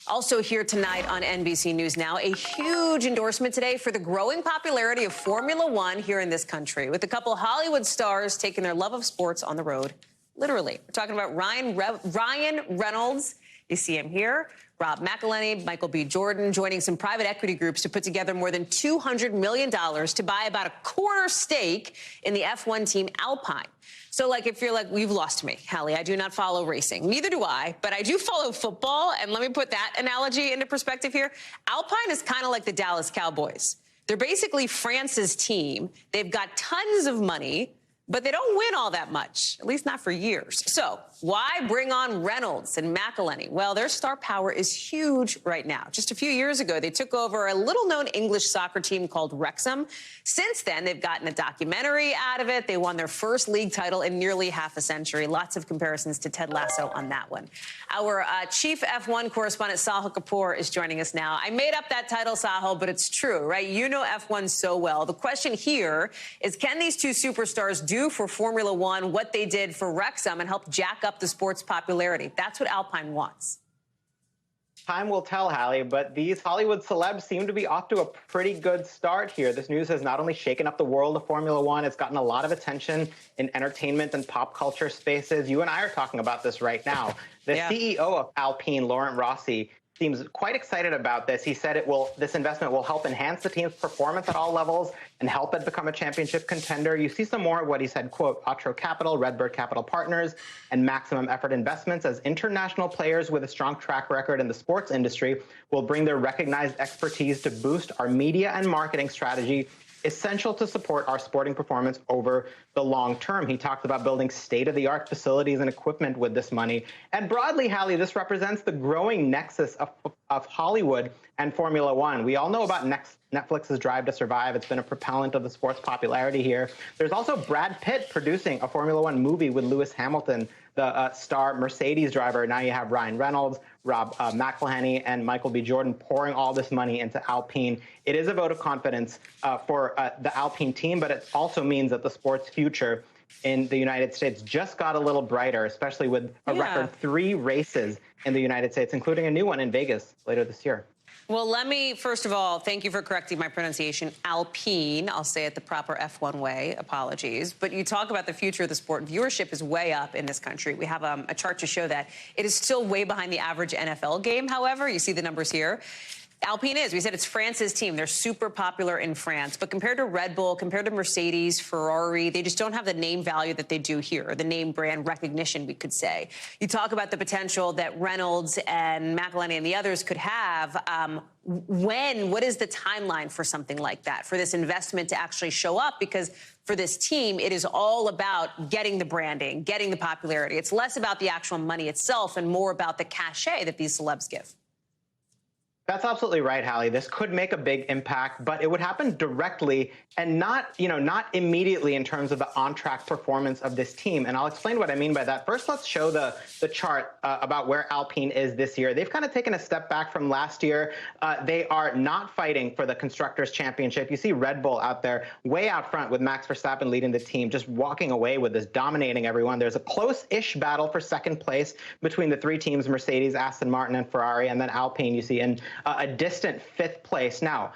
Also here tonight on NBC News Now, a huge endorsement today for the growing popularity of Formula One here in this country, with a couple Hollywood stars taking their love of sports on the road, literally. We're talking about Ryan Reynolds. You see him here. Rob McElhenney, Michael B. Jordan joining some private equity groups to put together more than $200 million to buy about a quarter stake in the F1 team Alpine. So, if you're like, you've lost me, Hallie, I do not follow racing. Neither do I, but I do follow football. And let me put that analogy into perspective here. Alpine is kind of like the Dallas Cowboys. They're basically France's team. They've got tons of money, but they don't win all that much, at least not for years. So why bring on Reynolds and McElhenney? Well, their star power is huge right now. Just a few years ago, they took over a little-known English soccer team called Wrexham. Since then, they've gotten a documentary out of it. They won their first league title in nearly half a century. Lots of comparisons to Ted Lasso on that one. Our chief F1 correspondent, Sahil Kapur, is joining us now. I made up that title, Sahil, but it's true, right? You know F1 so well. The question here is, can these two superstars do for Formula One what they did for Wrexham and help jack up the sport's popularity? That's what Alpine wants. Time will tell, Hallie, but these Hollywood celebs seem to be off to a pretty good start here. This news has not only shaken up the world of Formula One, it's gotten a lot of attention in entertainment and pop culture spaces. You and I are talking about this right now. The CEO of Alpine, Laurent Rossi, seems quite excited about this. He said this investment will help enhance the team's performance at all levels and help it become a championship contender. You see some more of what he said, quote, Otro Capital, Redbird Capital Partners, and Maximum Effort Investments as international players with a strong track record in the sports industry will bring their recognized expertise to boost our media and marketing strategy, essential to support our sporting performance over the long term. He talked about building state-of-the-art facilities and equipment with this money. And broadly, Hallie, this represents the growing nexus of Hollywood and Formula One. We all know about Netflix's Drive to Survive. It's been a propellant of the sport's popularity here. There's also Brad Pitt producing a Formula One movie with Lewis Hamilton, the star Mercedes driver. Now you have Ryan Reynolds, Rob McElhenney, and Michael B. Jordan pouring all this money into Alpine. It is a vote of confidence for the Alpine team, but it also means that the sport's future in the United States just got a little brighter, especially with a record 3 races in the United States, including a new one in Vegas later this year. Well, let me, first of all, thank you for correcting my pronunciation. Alpine, I'll say it the proper F1 way. Apologies. But you talk about the future of the sport. Viewership is way up in this country. We have a chart to show that. It is still way behind the average NFL game, however. You see the numbers here. Alpine is. We said it's France's team. They're super popular in France. But compared to Red Bull, compared to Mercedes, Ferrari, they just don't have the name value that they do here, or the name brand recognition, we could say. You talk about the potential that Reynolds and McElhenney and the others could have. What is the timeline for something like that, for this investment to actually show up? Because for this team, it is all about getting the branding, getting the popularity. It's less about the actual money itself and more about the cachet that these celebs give. That's absolutely right, Hallie. This could make a big impact, but it would happen directly and not immediately in terms of the on-track performance of this team. And I'll explain what I mean by that. First, let's show the chart about where Alpine is this year. They've kind of taken a step back from last year. They are not fighting for the Constructors' Championship. You see Red Bull out there way out front with Max Verstappen leading the team, just walking away with this, dominating everyone. There's a close-ish battle for second place between the 3 teams, Mercedes, Aston Martin, and Ferrari, and then Alpine, you see, in a distant 5th place. Now,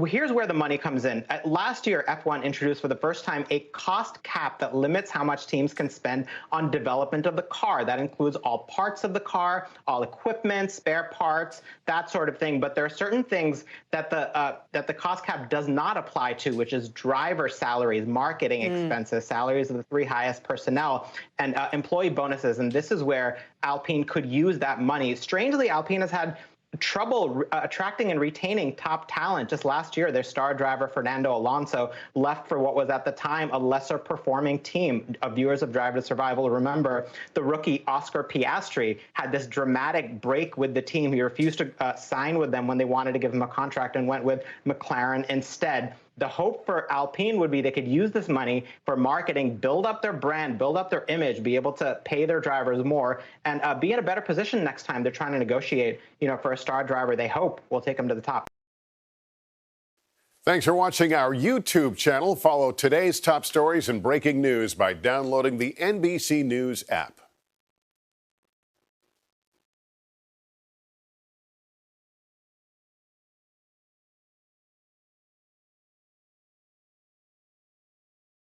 here's where the money comes in. Last year, F1 introduced for the first time a cost cap that limits how much teams can spend on development of the car. That includes all parts of the car, all equipment, spare parts, that sort of thing. But there are certain things that the cost cap does not apply to, which is driver salaries, marketing expenses, salaries of the 3 highest personnel, and employee bonuses. And this is where Alpine could use that money. Strangely, Alpine has had trouble attracting and retaining top talent. Just last year, their star driver, Fernando Alonso, left for what was at the time a lesser performing team. Viewers of Drive to Survive will remember the rookie Oscar Piastri had this dramatic break with the team. He refused to sign with them when they wanted to give him a contract and went with McLaren instead. The hope for Alpine would be they could use this money for marketing, build up their brand, build up their image, be able to pay their drivers more, and be in a better position next time they're trying to negotiate, for a star driver they hope will take them to the top. Thanks for watching our YouTube channel. Follow today's top stories and breaking news by downloading the NBC News app.